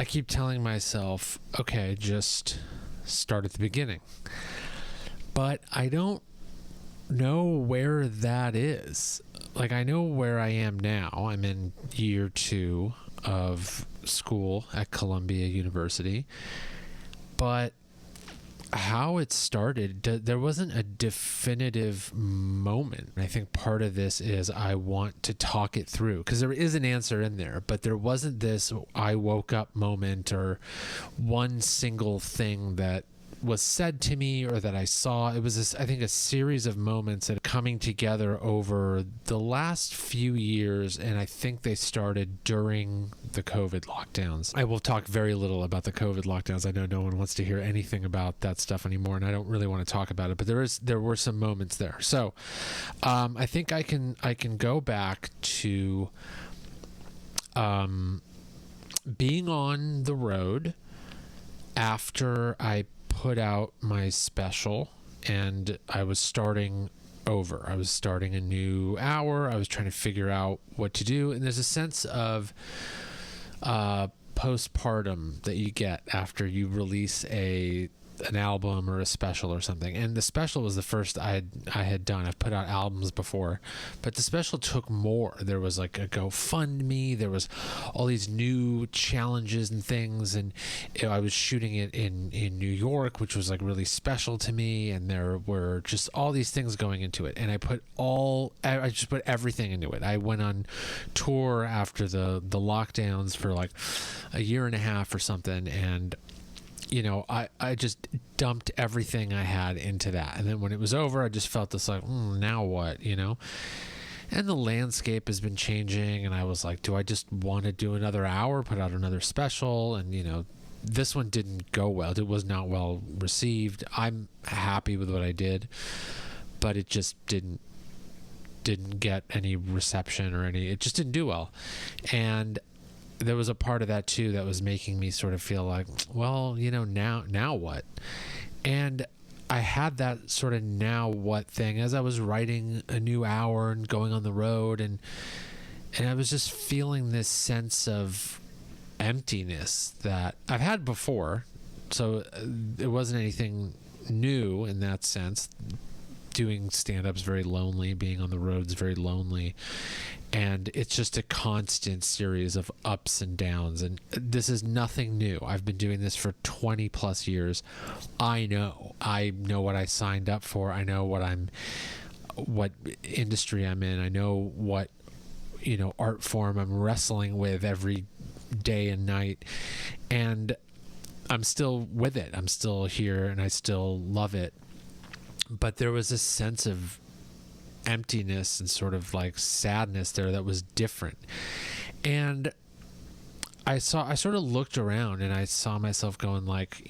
I keep telling myself, okay, just start at the beginning. But I don't know where that is. Like, I know where I am now. I'm in year 2 of school at Columbia University. But how it started, there wasn't a definitive moment. I think part of this is I want to talk it through, because there is an answer in there, but there wasn't this I woke up moment or one single thing that was said to me or that I saw. It was this, I think, a series of moments that are coming together over the last few years, and I think they started during the COVID lockdowns. I will talk very little about the COVID lockdowns. I know no one wants to hear anything about that stuff anymore, and I don't really want to talk about it, but there were some moments there. So I think I can go back to being on the road after I put out my special, and I was starting over. I was starting a new hour. I was trying to figure out what to do. And there's a sense of postpartum that you get after you release an album or a special or something. And the special was the first I had done. I've put out albums before, but the special took more. There was like a GoFundMe. There was all these new challenges and things. And I was shooting it in New York, which was like really special to me. And there were just all these things going into it. And I just put everything into it. I went on tour after the lockdowns for like a year and a half or something. And I just dumped everything I had into that. And then when it was over, I just felt this like, now what, And the landscape has been changing. And I was like, do I just want to do another hour, put out another special? And, this one didn't go well. It was not well received. I'm happy with what I did, but it just didn't get any reception it just didn't do well. And there was a part of that too that was making me sort of feel like, well, now what? And I had that sort of now what thing as I was writing a new hour and going on the road, and I was just feeling this sense of emptiness that I've had before. So it wasn't anything new in that sense. Doing stand-up's very lonely, being on the road's very lonely. And it's just a constant series of ups and downs. And this is nothing new. I've been doing this for 20 plus years. I know what I signed up for. I know what industry I'm in. I know what, art form I'm wrestling with every day and night. And I'm still with it. I'm still here and I still love it. But there was a sense of emptiness and sort of like sadness there that was different. And I sort of looked around and I saw myself going like,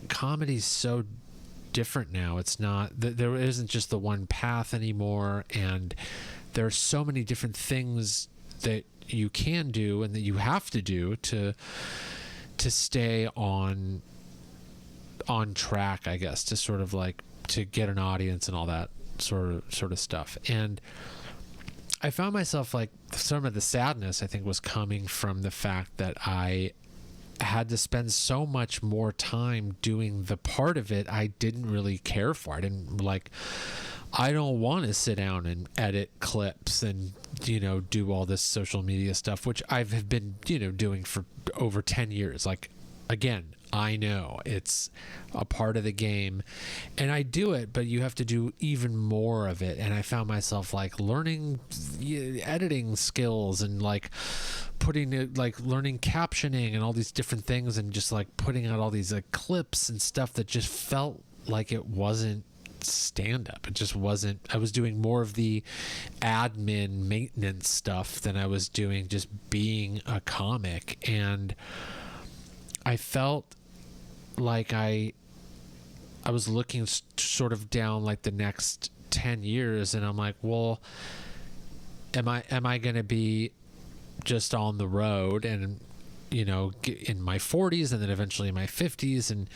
comedy's so different now. It's not, there isn't just the one path anymore. And there are so many different things that you can do and that you have to do to stay on track, I guess, to sort of like to get an audience and all that sort of stuff. And I found myself like some of the sadness I think was coming from the fact that I had to spend so much more time doing the part of it I didn't really care for. I don't want to sit down and edit clips and, do all this social media stuff, which I've been, doing for over 10 years. Like, again, I know it's a part of the game and I do it, but you have to do even more of it. And I found myself like learning editing skills and like learning captioning and all these different things and just like putting out all these like clips and stuff that just felt like it wasn't stand-up. It just wasn't. I was doing more of the admin maintenance stuff than I was doing just being a comic. And I felt like I was looking sort of down like the next 10 years and I'm like, well, am I going to be just on the road and, in my 40s and then eventually in my 50s and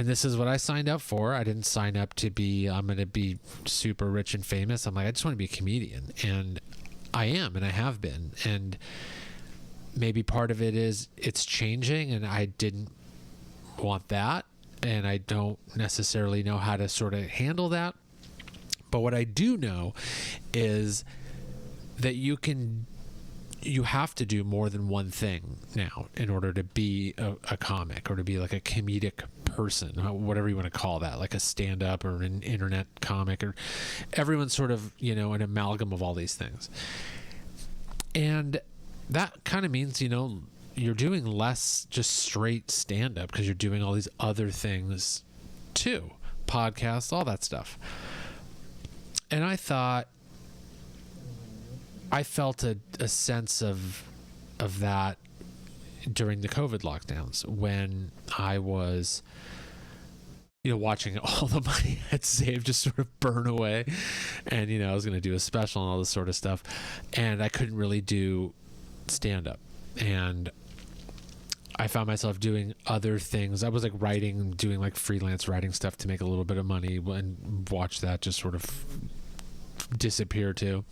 this is what I signed up for. I didn't sign up to I'm going to be super rich and famous. I'm like, I just want to be a comedian. And I am, and I have been. And maybe part of it is it's changing, and I didn't want that, and I don't necessarily know how to sort of handle that. But what I do know is that you have to do more than one thing now in order to be a comic, or to be like a comedic person, whatever you want to call that, like a stand-up or an internet comic, or everyone's sort of, an amalgam of all these things. And that kind of means, you're doing less just straight stand-up, because you're doing all these other things too, podcasts, all that stuff. And I felt a sense of that during the COVID lockdowns, when I was, watching all the money I had saved just sort of burn away. And, I was going to do a special and all this sort of stuff. And I couldn't really do stand-up. And I found myself doing other things. I was like doing like freelance writing stuff to make a little bit of money, and watch that just sort of disappear too.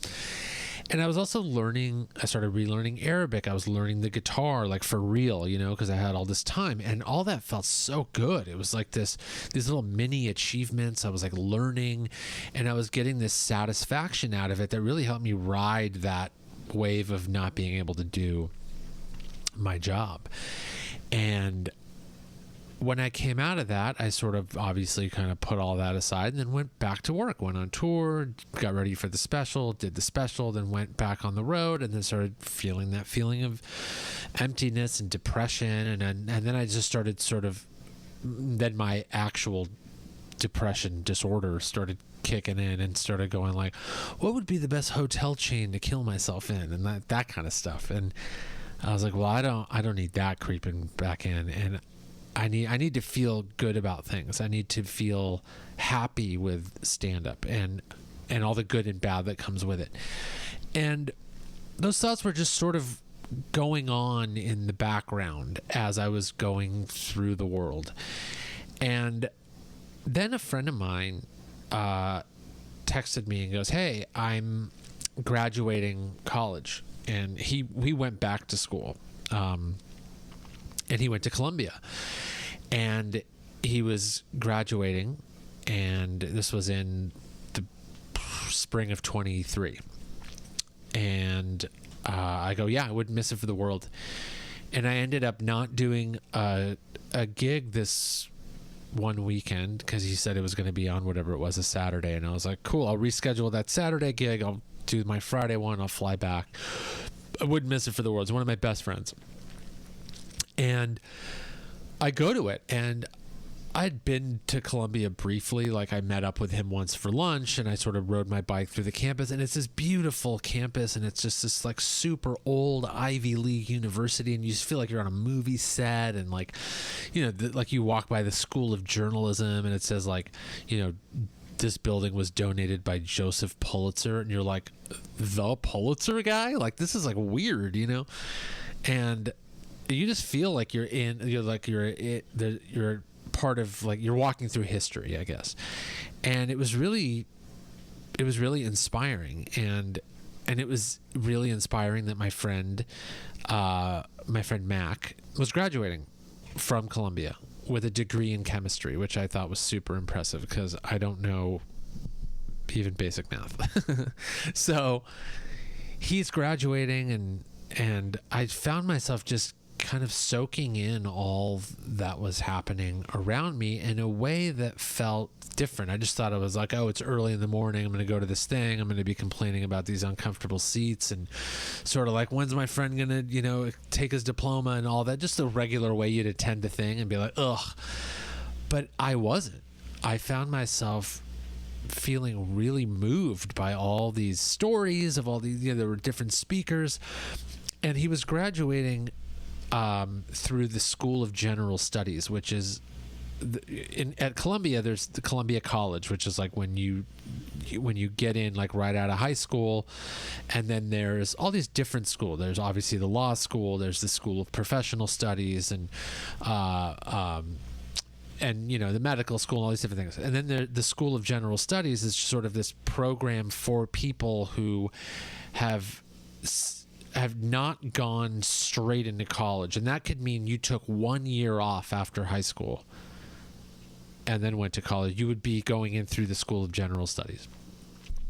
And I was also I started relearning Arabic. I was learning the guitar, like for real, because I had all this time, and all that felt so good. It was like these little mini achievements. I was like learning, and I was getting this satisfaction out of it that really helped me ride that wave of not being able to do my job. And when I came out of that, I sort of obviously kind of put all that aside, and then went back to work, went on tour, got ready for the special, did the special, then went back on the road, and then started feeling that feeling of emptiness and depression. And then I just started then my actual depression disorder started kicking in, and started going like, what would be the best hotel chain to kill myself in, and that kind of stuff. And I was like, well, I don't need that creeping back in. And I need to feel good about things. I need to feel happy with stand-up and all the good and bad that comes with it. And those thoughts were just sort of going on in the background as I was going through the world. And then a friend of mine texted me and goes, hey, I'm graduating college. And we went back to school. And he went to Columbia, and he was graduating, and this was in the spring of 23. And I go, yeah, I wouldn't miss it for the world. And I ended up not doing a gig this one weekend, because he said it was going to be on whatever it was, a Saturday. And I was like, cool, I'll reschedule that Saturday gig. I'll do my Friday one. I'll fly back. I wouldn't miss it for the world. It's one of my best friends. And I go to it, and I'd been to Columbia briefly. Like, I met up with him once for lunch, and I sort of rode my bike through the campus, and it's this beautiful campus, and it's just this like super old Ivy League university, and you just feel like you're on a movie set. And like, like you walk by the School of Journalism, and it says like, this building was donated by Joseph Pulitzer, and you're like, the Pulitzer guy? Like, this is like weird, and you just feel like you're part of, like, you're walking through history, I guess. And it was really inspiring. And it was really inspiring that my friend Mac was graduating from Columbia with a degree in chemistry, which I thought was super impressive, because I don't know even basic math. So he's graduating, and I found myself just kind of soaking in all that was happening around me in a way that felt different. I just thought it was like, oh, it's early in the morning, I'm going to go to this thing, I'm going to be complaining about these uncomfortable seats, and sort of like, when's my friend going to, take his diploma and all that, just the regular way you'd attend a thing, and be like, ugh. But I wasn't. I found myself feeling really moved by all these stories of all these, there were different speakers, and he was graduating through the School of General Studies, which is at Columbia. There's the Columbia College, which is like when you get in, like right out of high school, and then there's all these different schools. There's obviously the law school, there's the School of Professional Studies, and the medical school, and all these different things. And then the School of General Studies is sort of this program for people who have have not gone straight into college, and that could mean you took 1 year off after high school and then went to college, you would be going in through the School of General Studies.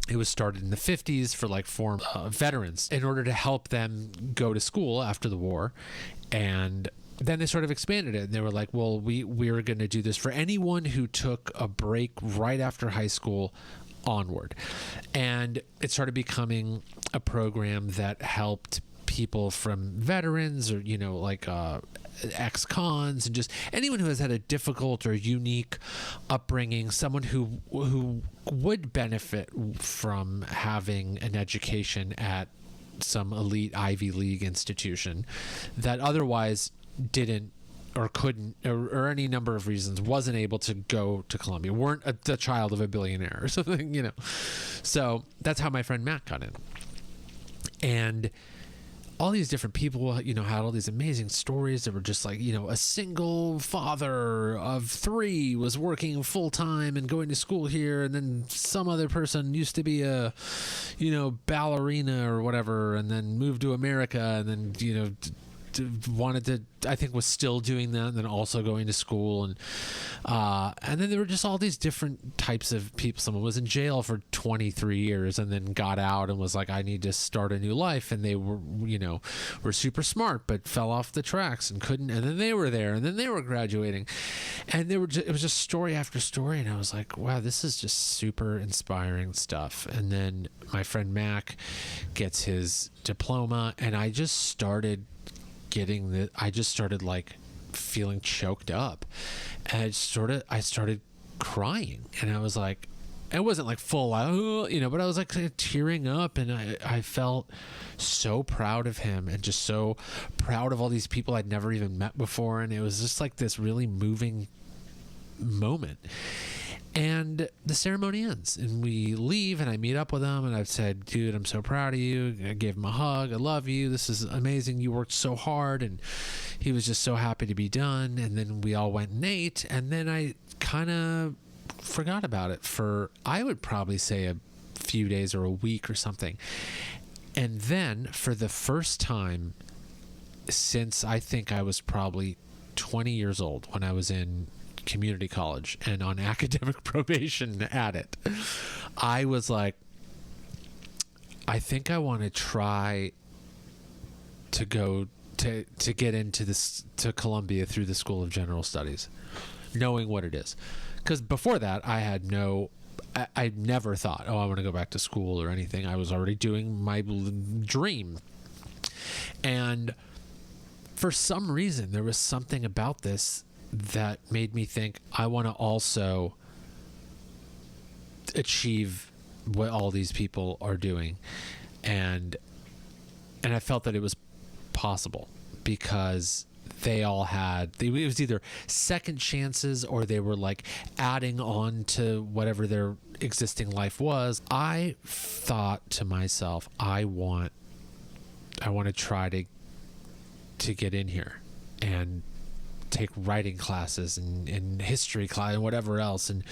It was started in the 50s for like former veterans in order to help them go to school after the war. And then they sort of expanded it, and they were like, well, we're going to do this for anyone who took a break right after high school onward. And it started becoming a program that helped people from veterans, or like ex-cons, and just anyone who has had a difficult or unique upbringing, someone who would benefit from having an education at some elite Ivy League institution that otherwise didn't or couldn't, or any number of reasons wasn't able to go to Columbia, weren't the child of a billionaire or something, So that's how my friend Matt got in. And all these different people, had all these amazing stories that were just like, a single father of 3 was working full time and going to school here. And then some other person used to be a, ballerina or whatever, and then moved to America, and then, wanted to, I think was still doing that, and then also going to school. And then there were just all these different types of people. Someone was in jail for 23 years and then got out and was like, I need to start a new life. And they were, were super smart, but fell off the tracks and couldn't. And then they were there, and then they were graduating, and it was just story after story. And I was like, wow, this is just super inspiring stuff. And then my friend Mac gets his diploma, and I just started like feeling choked up, and I started crying, and I was like, it wasn't like full out, but I was like tearing up, and I felt so proud of him, and just so proud of all these people I'd never even met before. And it was just like this really moving moment. And the ceremony ends, and we leave, and I meet up with him, and I've said, dude, I'm so proud of you. I gave him a hug. I love you. This is amazing. You worked so hard. And he was just so happy to be done. And then we all went and ate, and then I kind of forgot about it for, I would probably say, a few days or a week or something. And then for the first time since I think I was probably 20 years old, when I was in community college and on academic probation at it, I was like, I think I want to try to go to get into this, to Columbia through the School of General Studies, knowing what it is. Because before that, I never thought, I want to go back to school or anything. I was already doing my dream. And for some reason, there was something about this that made me think, I want to also achieve what all these people are doing. And I felt that it was possible, because they all had, it was either second chances, or they were like adding on to whatever their existing life was. I thought to myself, I want to try to get in here and take writing classes and history class and whatever else, and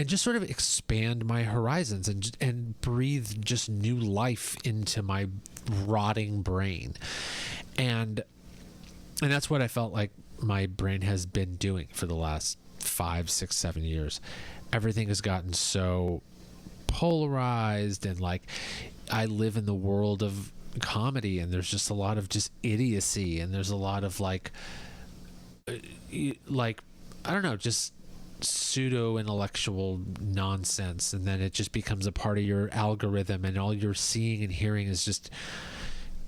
just sort of expand my horizons and breathe just new life into my rotting brain. And that's what I felt like my brain has been doing for the last 5, 6, 7 years. Everything has gotten so polarized, and like, I live in the world of comedy, and there's just a lot of just idiocy, and there's a lot of like I don't know, just pseudo intellectual nonsense, and then it just becomes a part of your algorithm, and all you're seeing and hearing is just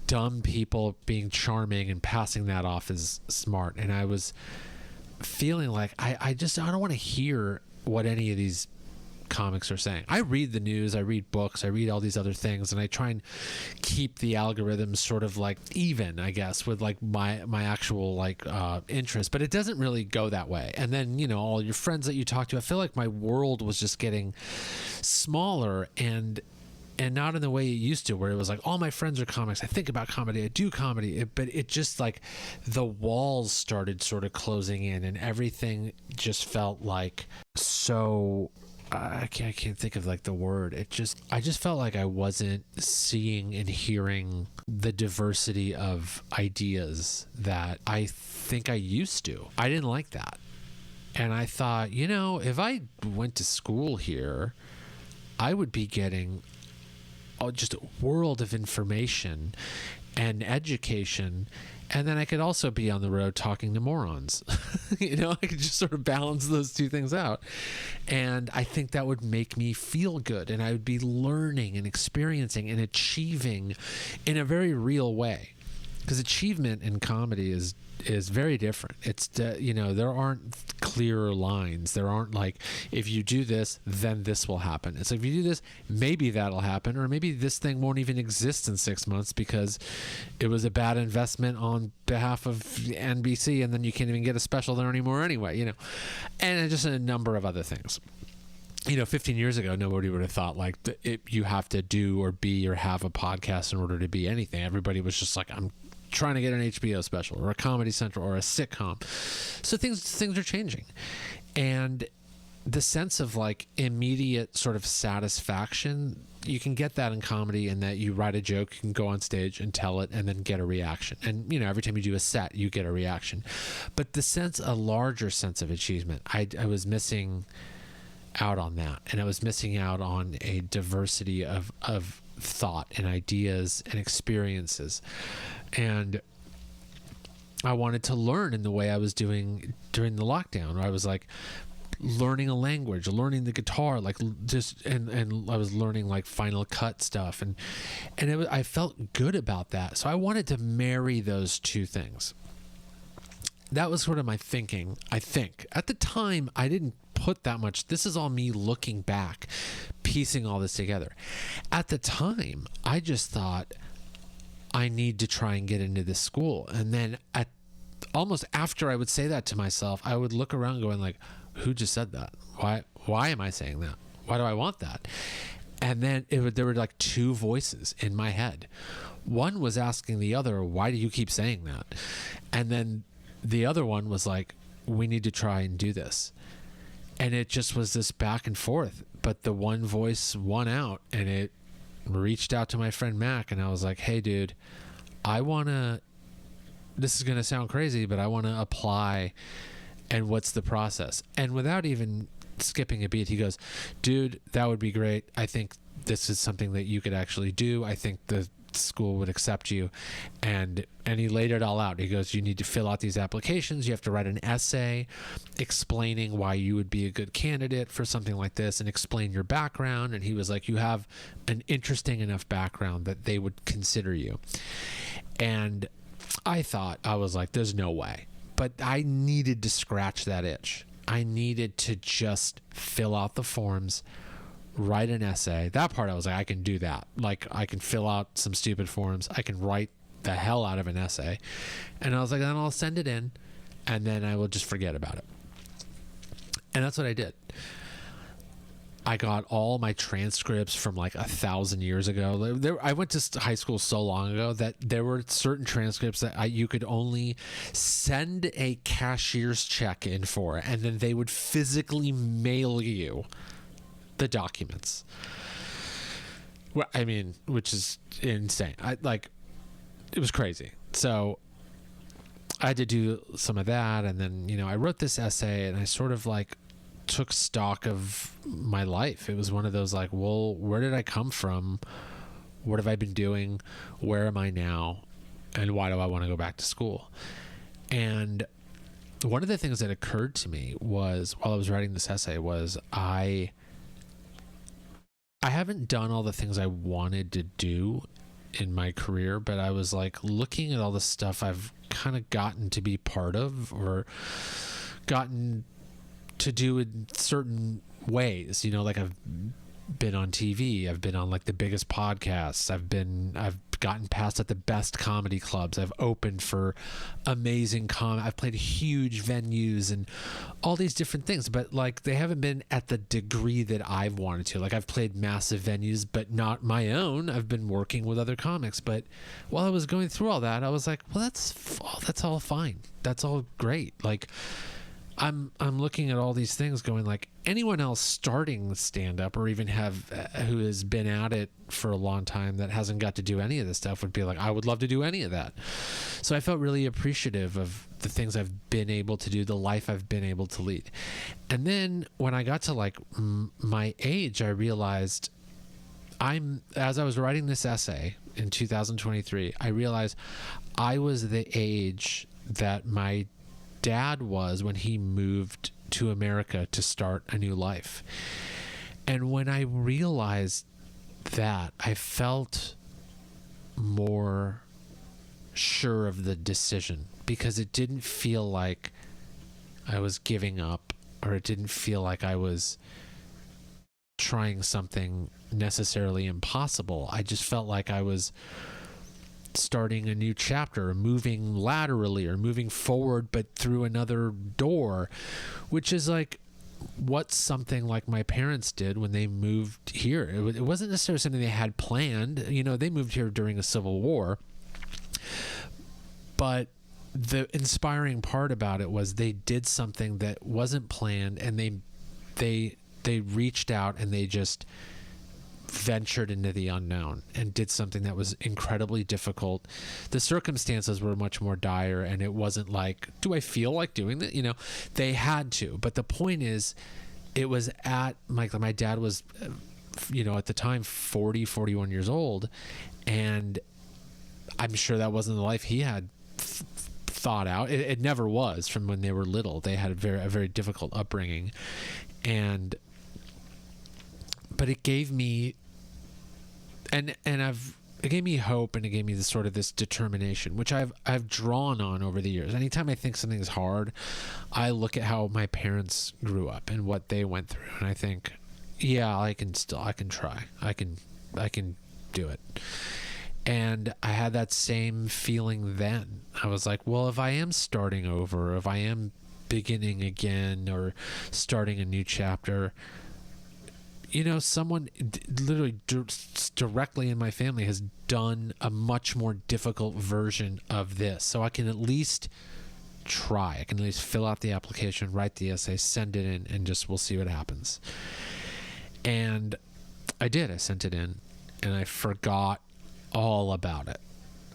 dumb people being charming and passing that off as smart. And I was feeling like I don't want to hear what any of these comics are saying. I read the news, I read books, I read all these other things, and I try and keep the algorithms sort of like even, I guess, with like my actual like interest, but it doesn't really go that way. And then, all your friends that you talk to, I feel like my world was just getting smaller, and not in the way it used to, where it was like, all my friends are comics, I think about comedy, I do comedy, but it just like the walls started sort of closing in, and everything just felt like so I can't think of like the word. I just felt like I wasn't seeing and hearing the diversity of ideas that I think I used to. I didn't like that. And I thought, if I went to school here, I would be getting just a world of information and education. And then I could also be on the road talking to morons. I could just sort of balance those two things out. And I think that would make me feel good. And I would be learning and experiencing and achieving in a very real way. Because achievement in comedy is very different. It's, there aren't clear lines. There aren't like, if you do this, then this will happen. It's like, if you do this, maybe that'll happen, or maybe this thing won't even exist in 6 months because it was a bad investment on behalf of NBC, and then you can't even get a special there anymore anyway, and just a number of other things. 15 years ago, nobody would have thought like you have to do or be or have a podcast in order to be anything. Everybody was just like, I'm trying to get an HBO special or a Comedy Central or a sitcom. So things are changing. And the sense of like immediate sort of satisfaction, you can get that in comedy, in that you write a joke, you can go on stage and tell it and then get a reaction. And, every time you do a set, you get a reaction. But a larger sense of achievement, I was missing out on that. And I was missing out on a diversity of thought and ideas and experiences. And I wanted to learn in the way I was doing during the lockdown, where I was like learning a language, learning the guitar, like just, and I was learning like Final Cut stuff. And I felt good about that. So I wanted to marry those two things. That was sort of my thinking, I think. At the time, I didn't put that much. This is all me looking back, piecing all this together. At the time, I just thought, I need to try and get into this school. And then almost after I would say that to myself, I would look around going like, who just said that? Why am I saying that? Why do I want that? And then there were like two voices in my head. One was asking the other, why do you keep saying that? And then the other one was like, we need to try and do this. And it just was this back and forth. But the one voice won out, and it reached out to my friend Mac, and I was like, hey dude, this is going to sound crazy, but I want to apply, and what's the process? And without even skipping a beat, he goes, dude, that would be great. I think this is something that you could actually do. I think the school would accept you. And he laid it all out. He goes, you need to fill out these applications. You have to write an essay explaining why you would be a good candidate for something like this, and explain your background. And he was like, you have an interesting enough background that they would consider you. And I was like, there's no way. But I needed to scratch that itch. I needed to just fill out the forms, write an essay. That part I was like, I can do that. Like, I can fill out some stupid forms. I can write the hell out of an essay. And I was like, then I'll send it in, and then I will just forget about it. And that's what I did. I got all my transcripts from like 1,000 years ago. I went to high school so long ago that there were certain transcripts that you could only send a cashier's check in for, and then they would physically mail you the documents. Well, I mean, which is insane. It was crazy. So I had to do some of that, and then I wrote this essay, and I sort of like took stock of my life. It was one of those like, well, where did I come from? What have I been doing? Where am I now? And why do I want to go back to school? And one of the things that occurred to me was, while I was writing this essay, was I haven't done all the things I wanted to do in my career, but I was like looking at all the stuff I've kind of gotten to be part of, or gotten to do in certain ways, like I've been on TV, I've been on like the biggest podcasts, I've gotten past at the best comedy clubs, I've opened for amazing I've played huge venues and all these different things, but like they haven't been at the degree that I've wanted to. Like I've played massive venues, but not my own. I've been working with other comics, but while I was going through all that, I was like, well, that's all fine. That's all great. Like, I'm looking at all these things going like, anyone else starting stand up or even who has been at it for a long time that hasn't got to do any of this stuff would be like, I would love to do any of that. So I felt really appreciative of the things I've been able to do, the life I've been able to lead. And then when I got to like my age, I realized as I was writing this essay in 2023, I realized I was the age that my dad was when he moved to America to start a new life. And when I realized that, I felt more sure of the decision, because it didn't feel like I was giving up, or it didn't feel like I was trying something necessarily impossible. I just felt like I was starting a new chapter, or moving laterally, or moving forward but through another door, which is like what something like my parents did when they moved here. It wasn't necessarily something they had planned. You know, they moved here during a civil war, but the inspiring part about it was they did something that wasn't planned, and they reached out and they just ventured into the unknown and did something that was incredibly difficult. The circumstances were much more dire, and it wasn't like, do I feel like doing that? You know, they had to. But the point is, it was at my dad was, you know, at the time 41 years old, and I'm sure that wasn't the life he had thought out. It never was. From when they were little, they had a very difficult upbringing, but it gave me, it gave me hope, and it gave me this determination, which I've drawn on over the years. Anytime I think something's hard, I look at how my parents grew up and what they went through, and I think, yeah, I can try. I can do it. And I had that same feeling then. I was like, well, if I am starting over, if I am beginning again or starting a new chapter, you know, someone literally directly in my family has done a much more difficult version of this. So I can at least try. I can at least fill out the application, write the essay, send it in, and we'll see what happens. And I did. I sent it in, and I forgot all about it.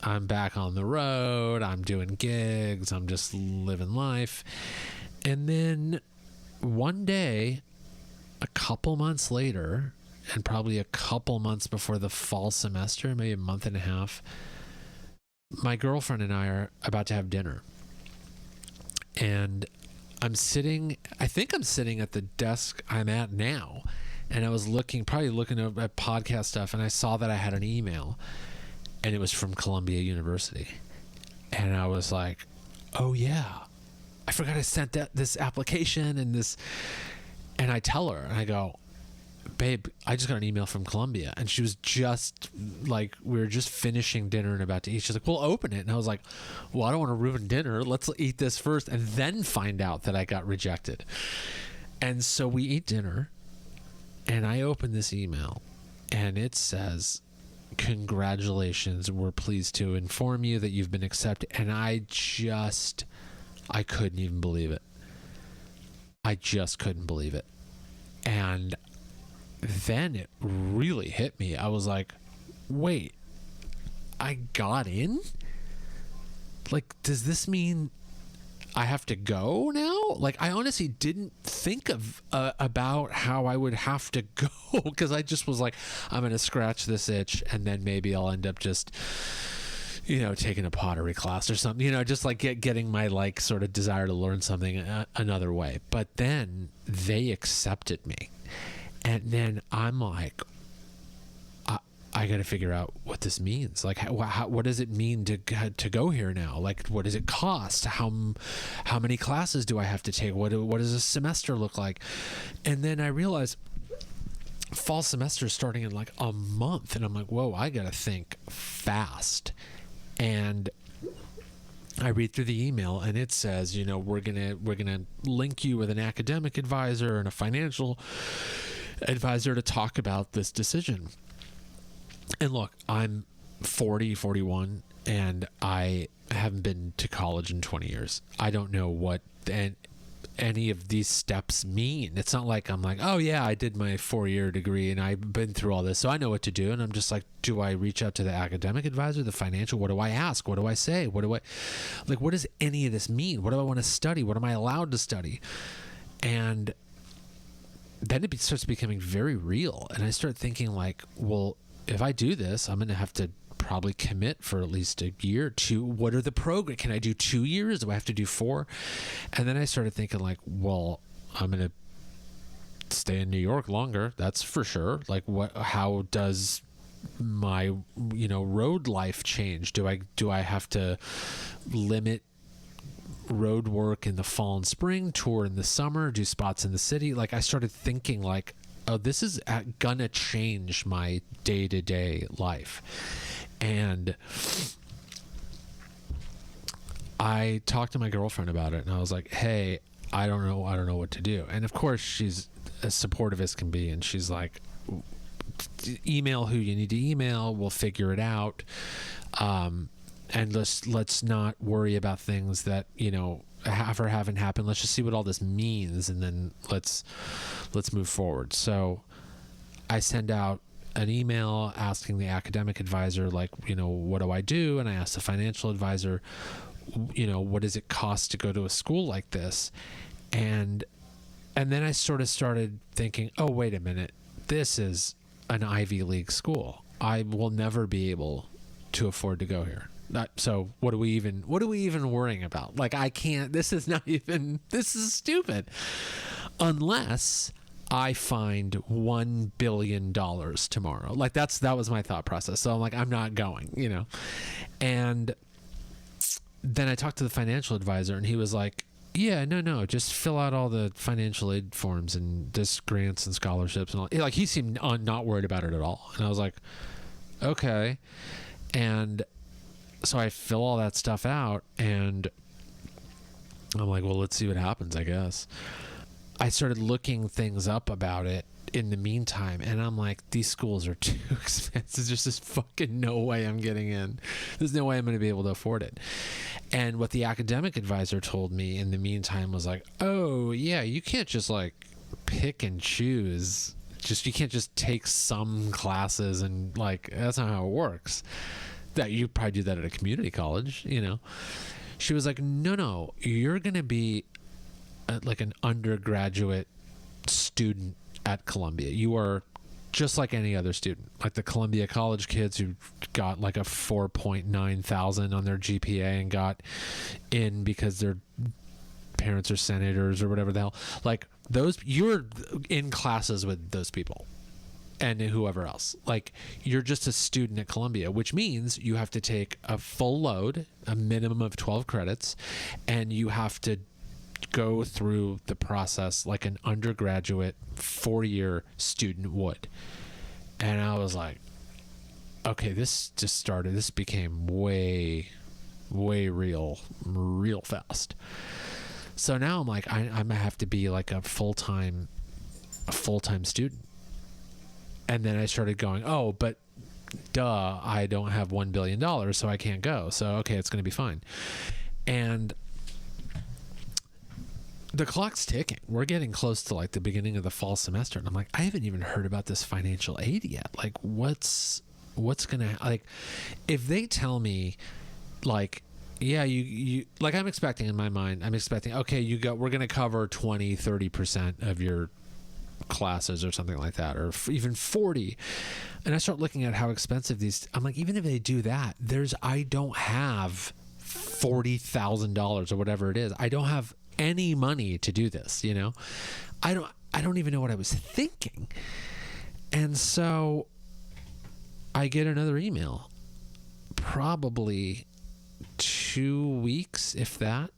I'm back on the road. I'm doing gigs. I'm just living life. And then one day, a couple months later, and probably a couple months before the fall semester, maybe a month and a half, my girlfriend and I are about to have dinner. And I think I'm sitting at the desk I'm at now. And I was probably looking at podcast stuff, and I saw that I had an email, and it was from Columbia University. And I was like, oh yeah, I forgot I sent this application and I tell her, and I go, babe, I just got an email from Columbia. And she was just like, we were just finishing dinner and about to eat. She's like, well, open it. And I was like, well, I don't want to ruin dinner. Let's eat this first and then find out that I got rejected. And so we eat dinner, and I open this email, and it says, congratulations, we're pleased to inform you that you've been accepted. And I couldn't even believe it. I just couldn't believe it. And then it really hit me. I was like, wait, I got in? Like, does this mean I have to go now? Like, I honestly didn't think about how I would have to go, because I just was like, I'm going to scratch this itch, and then maybe I'll end up just, you know, taking a pottery class or something, you know, just like getting my like sort of desire to learn something another way. But then they accepted me, and then I'm like, I got to figure out what this means. Like, what does it mean to go here now? Like, what does it cost? How many classes do I have to take? What does a semester look like? And then I realized fall semester is starting in like a month, and I'm like, whoa, I got to think fast. And I read through the email, and it says, you know, we're gonna link you with an academic advisor and a financial advisor to talk about this decision. And look, I'm 41, and I haven't been to college in 20 years. I don't know what, and any of these steps mean. It's not like I'm like, oh yeah, I did my 4-year degree and I've been through all this, so I know what to do. And I'm just like, do I reach out to the academic advisor, the financial? What do I ask? What do I say? What does any of this mean? What do I want to study? What am I allowed to study? And then it starts becoming very real. And I start thinking like, well, if I do this, I'm going to have to probably commit for at least a year or two. What are the program? Can I do 2 years? Do I have to do 4? And then I started thinking like, well, I'm going to stay in New York longer. That's for sure. Like how does my, road life change? Do I have to limit road work in the fall and spring, tour in the summer, do spots in the city? Like I started thinking like, oh, this is gonna change my day-to-day life. And I talked to my girlfriend about it, and I was like, hey, I don't know what to do. And of course she's as supportive as can be, and she's like, email who you need to email, we'll figure it out. And let's not worry about things that, have or haven't happened. Let's just see what all this means, and then let's move forward. So I send out an email asking the academic advisor, like, what do I do? And I asked the financial advisor, what does it cost to go to a school like this? And then I sort of started thinking, oh, wait a minute, this is an Ivy League school. I will never be able to afford to go here. So what are we even worrying about? Like, I can't, this is stupid. Unless I find $1 billion tomorrow. Like that was my thought process. So I'm like, I'm not going, and then I talked to the financial advisor, and he was like, yeah, no, just fill out all the financial aid forms and just grants and scholarships and all. Like he seemed not worried about it at all. And I was like, okay. And so I fill all that stuff out, and I'm like, well, let's see what happens, I guess. I started looking things up about it in the meantime, and I'm like, these schools are too expensive. There's just fucking no way I'm getting in. There's no way I'm going to be able to afford it. And what the academic advisor told me in the meantime was like, oh yeah, you can't just like pick and choose. You can't just take some classes, and like, that's not how it works. That you probably do that at a community college, She was like, no, you're going to be like an undergraduate student at Columbia. You are just like any other student, like the Columbia College kids who got like a 4.9 thousand on their GPA and got in because their parents are senators or whatever the hell. Like those, you're in classes with those people. And whoever else. Like, you're just a student at Columbia, which means you have to take a full load, a minimum of 12 credits, and you have to go through the process like an undergraduate 4-year student would. And I was like, okay, this became way real fast. So now I'm like, I'm gonna have to be like a full-time student. And then I started going, oh, but duh, I don't have $1 billion, so I can't go. So, okay, it's going to be fine. And the clock's ticking. We're getting close to like the beginning of the fall semester. And I'm like, I haven't even heard about this financial aid yet. Like, what's going to, like, if they tell me, like, yeah, you like, I'm expecting in my mind, okay, we're going to cover 20-30% of your classes or something like that, or even 40. And I start looking at how expensive these, I'm like, even if they do that, I don't have $40,000 or whatever it is. I don't have any money to do this, I don't even know what I was thinking. And so I get another email, probably 2 weeks, if that.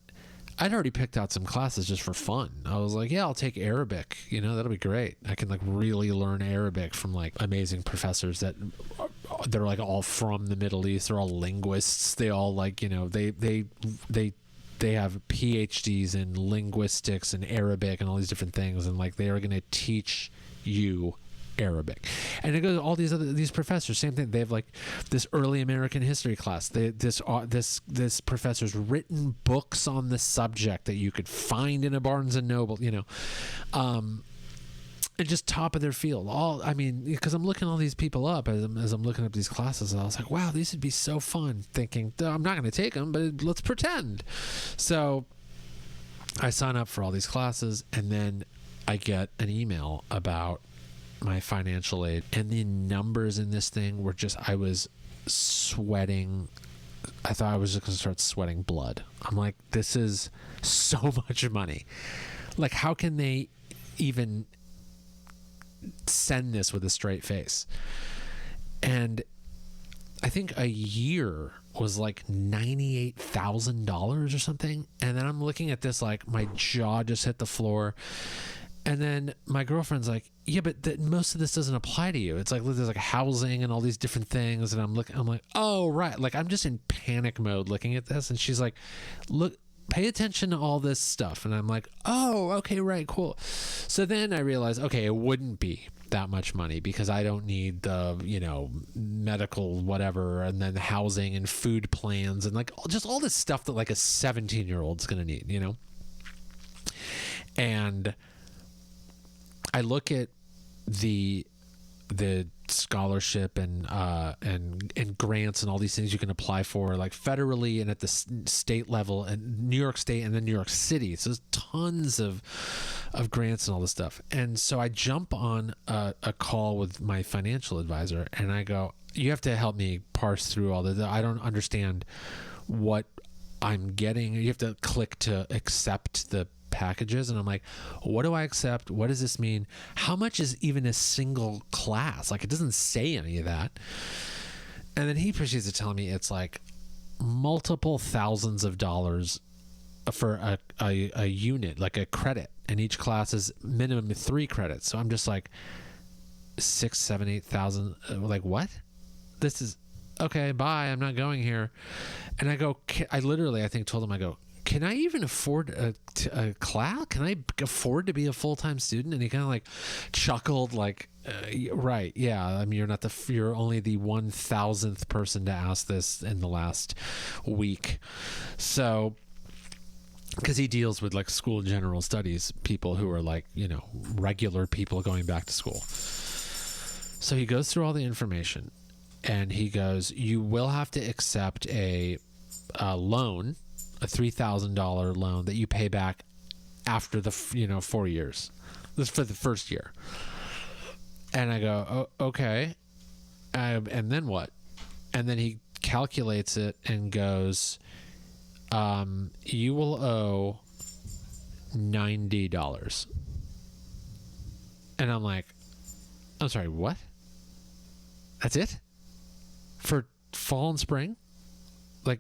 I'd already picked out some classes just for fun. I was like, yeah, I'll take Arabic. That'll be great. I can like really learn Arabic from like amazing professors they're like all from the Middle East. They're all linguists. They all like, they have PhDs in linguistics and Arabic and all these different things. And like, they are going to teach you Arabic. And it goes to all these professors, same thing. They have like this early American history class. This professor's written books on the subject that you could find in a Barnes and Noble, and just top of their field. Because I'm looking all these people up as I'm looking up these classes, and I was like, wow, these would be so fun. Thinking, I'm not going to take them, but let's pretend. So I sign up for all these classes, and then I get an email about my financial aid, and the numbers in this thing were just, I was sweating. I thought I was just going to start sweating blood. I'm like, this is so much money. Like, how can they even send this with a straight face? And I think a year was like $98,000 or something. And then I'm looking at this, like my jaw just hit the floor. And then my girlfriend's like, yeah, but most of this doesn't apply to you. It's like, there's like housing and all these different things. And I'm like, oh, right. Like, I'm just in panic mode looking at this. And she's like, look, pay attention to all this stuff. And I'm like, oh, okay, right, cool. So then I realized, okay, it wouldn't be that much money because I don't need the, medical whatever, and then housing and food plans and like just all this stuff that like a 17-year-old's going to need, And I look at the scholarship and grants and all these things you can apply for, like federally and at the state level, and New York State and then New York City. So there's tons of grants and all this stuff. And so I jump on a call with my financial advisor, and I go, you have to help me parse through all this. I don't understand what I'm getting. You have to click to accept the packages, and I'm like, what do I accept? What does this mean? How much is even a single class? Like, it doesn't say any of that. And then he proceeds to tell me it's like multiple thousands of dollars for a unit, like a credit, and each class is minimum 3 credits. So I'm just like 6, 7, 8,000. Like, what? This is okay. Bye. I'm not going here. And I go, I think told him, I go, can I even afford a class? Can I afford to be a full-time student? And he kind of like chuckled, like, right, yeah. I mean, you're only the 1,000th person to ask this in the last week. So, because he deals with like school general studies people who are like, regular people going back to school. So he goes through all the information, and he goes, you will have to accept a loan, a $3,000 loan that you pay back after the 4 years. This is for the first year. And I go, oh, okay. And then what? And then he calculates it and goes, you will owe $90. And I'm like, I'm sorry, what? That's it? For fall and spring? Like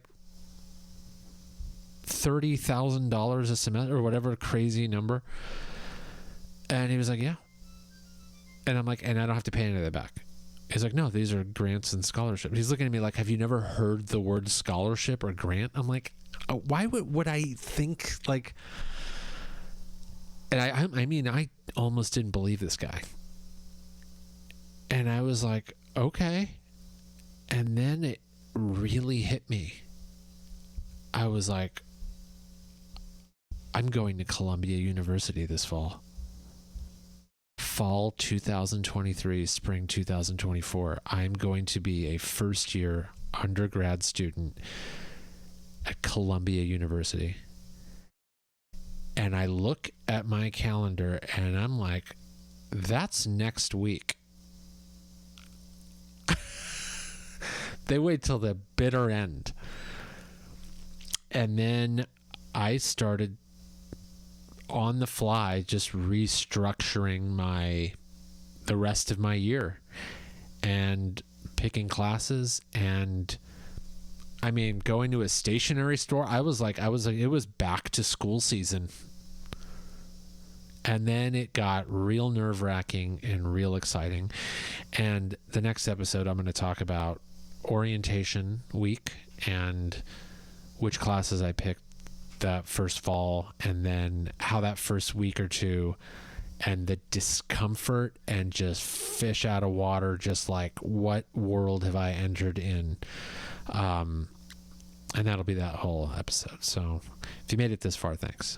$30,000 a semester or whatever crazy number. And he was like, yeah. And I'm like, and I don't have to pay any of that back. He's like, no, these are grants and scholarships. He's looking at me like, have you never heard the word scholarship or grant? I'm like, oh, why would I think like, and I almost didn't believe this guy. And I was like, okay. And then it really hit me. I was like, I'm going to Columbia University this fall. Fall 2023, spring 2024. I'm going to be a first-year undergrad student at Columbia University. And I look at my calendar and I'm like, that's next week. They wait till the bitter end. And then I started on the fly just restructuring the rest of my year and picking classes, and I mean going to a stationery store. It was back to school season. And then it got real nerve-wracking and real exciting. And the next episode I'm going to talk about orientation week and which classes I picked that first fall, and then how that first week or two and the discomfort and just fish out of water, just like, what world have I entered in? And that'll be that whole episode. So if you made it this far, thanks.